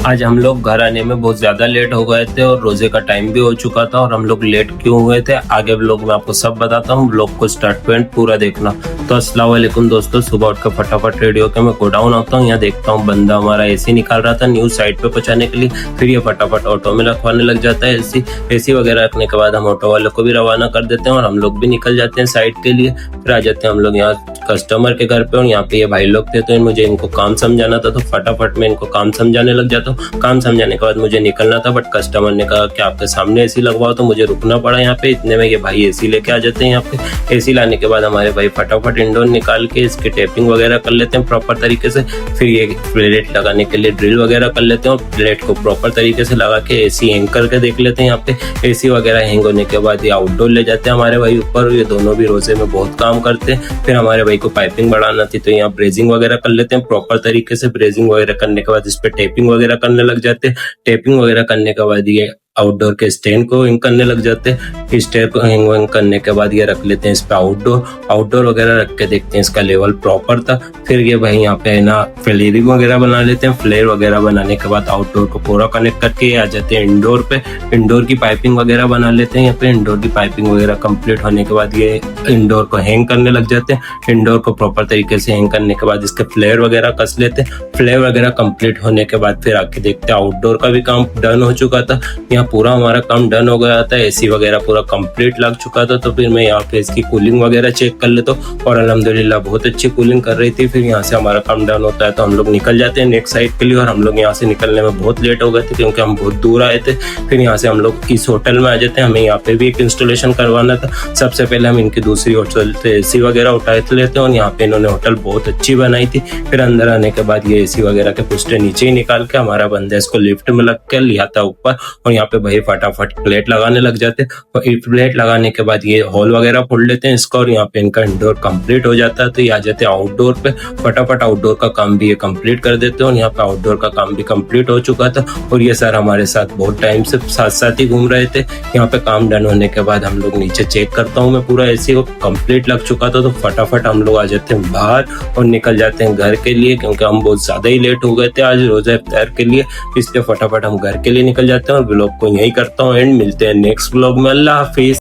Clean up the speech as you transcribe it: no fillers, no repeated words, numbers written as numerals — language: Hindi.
आज हम लोग घर आने में बहुत ज्यादा लेट हो गए थे और रोजे का टाइम भी हो चुका था। और हम लोग लेट क्यों हुए थे आगे व्लॉग में आपको सब बताता हूँ। व्लॉग को स्टार्ट टू एंड पूरा देखना। तो अस्सलाम वालेकुम दोस्तों, सुबह उठ कर फटाफट रेडी होकर मैं गोडाउन आता हूँ। यहाँ देखता हूँ बंदा हमारा एसी निकाल रहा था न्यू साइड पे पहुंचाने के लिए। फिर ये फटाफट ऑटो में रखवाने लग जाता है एसी वगैरह रखने के बाद हम ऑटो वालों को भी रवाना कर देते हैं और हम लोग भी निकल जाते हैं साइड के लिए। फिर आ जाते हैं हम लोग यहाँ कस्टमर के घर पे और यहाँ पे ये भाई लोग थे तो मुझे इनको काम समझाना था। तो फटाफट मैं इनको काम समझाने लग जाता हूँ। काम समझाने के बाद मुझे निकलना था बट कस्टमर ने कहा कि आपके सामने एसी लगवाओ, तो मुझे रुकना पड़ा यहाँ पे। इतने में ये भाई एसी लेके आ जाते हैं यहाँ पे। एसी लाने के बाद हमारे भाई फटाफट इंडोर निकाल के इसकी टेपिंग वगैरह कर लेते हैं प्रॉपर तरीके से। फिर ये प्लेट लगाने के लिए ड्रिल वगैरह कर लेते हैं और प्लेट को प्रॉपर तरीके से लगा के एसी हैंग करके देख लेते हैं यहाँ पे। एसी वगैरह हैंग होने के बाद ये आउटडोर ले जाते हैं हमारे भाई ऊपर। ये दोनों भी रोजे में बहुत काम करते हैं। फिर हमारे भाई को पाइपिंग बढ़ाना थी तो यहाँ ब्रेजिंग वगैरह कर लेते हैं प्रॉपर तरीके से। ब्रेजिंग वगैरह करने के बाद इस पे टेपिंग वगैरह करने लग जाते हैं। टेपिंग वगैरह करने के बाद ये आउटडोर के स्टैंड को हैंग करने लग जाते हैं। स्टैंड को हैंग करने के बाद ये रख लेते हैं इस पे आउटडोर वगैरह रख के देखते हैं इसका लेवल प्रॉपर था। फिर ये भाई यहाँ पे ना फ्लेयरिंग वगैरह बना लेते हैं। फ्लेयर वगैरह बनाने के बाद आउटडोर को पूरा कनेक्ट करके आ जाते हैं इंडोर पे। इंडोर की पाइपिंग वगैरह बना लेते हैं यहाँ पे। इंडोर की पाइपिंग वगैरह कंप्लीट होने के बाद ये इंडोर को हैंग करने लग जाते हैं। इंडोर को प्रॉपर तरीके से हैंग करने के बाद इसके फ्लेयर वगैरह कस लेते हैं। फ्लेयर वगैरह कंप्लीट होने के बाद फिर आके देखते हैं आउटडोर का भी काम डन हो चुका था। यहाँ पूरा हमारा काम डन हो गया था। एसी वगैरह पूरा कंप्लीट लग चुका था। तो फिर मैं यहाँ पे इसकी कूलिंग वगैरह चेक कर लेता हूँ और अल्हम्दुलिल्लाह बहुत अच्छी कूलिंग कर रही थी। फिर यहाँ से हमारा काम डन होता है तो हम लोग निकल जाते हैं नेक्स्ट साइड के लिए। और हम लोग यहाँ से निकलने में बहुत लेट हो गए थे क्योंकि हम बहुत दूर आए थे। फिर यहाँ से हम लोग इस होटल में आ जाते हैं। हमें यहाँ पे भी एक इंस्टॉलेशन करवाना था। सबसे पहले हम इनकी दूसरी होटल से एसी वगैरह उठा लेते हैं और यहाँ पे इन्होंने होटल बहुत अच्छी बनाई थी। फिर अंदर आने के बाद ये एसी वगैरह के पुस्टे नीचे ही निकाल के हमारा बंदा इसको लिफ्ट में लग के लिया था ऊपर। और यहाँ पे भाई फटाफट प्लेट लगाने लग जाते हैं। और प्लेट लगाने के बाद ये हॉल वगैरह फोड़ लेते हैं इसका और यहाँ पे इनका इंडोर कंप्लीट हो जाता है। तो ये आ जाते हैं आउटडोर पे। फटाफट आउटडोर का काम भी ये कंप्लीट कर देते हैं और यहाँ पे आउटडोर का काम भी कंप्लीट हो चुका था। और ये सर हमारे साथ बहुत टाइम से साथ साथ ही घूम रहे थे। यहाँ पे काम डन होने के बाद हम लोग नीचे चेक करता हूँ मैं पूरा एसी को कंप्लीट लग चुका था। तो फटाफट हम लोग आ जाते हैं बाहर और निकल जाते हैं घर के लिए क्योंकि हम बहुत ज्यादा ही लेट हो गए थे आज रोजा इफ्तार के लिए। इसलिए फटाफट हम घर के लिए निकल जाते हैं और व्लॉग को यही करता हूँ एंड मिलते हैं नेक्स्ट व्लॉग में। अल्लाह हाफिज।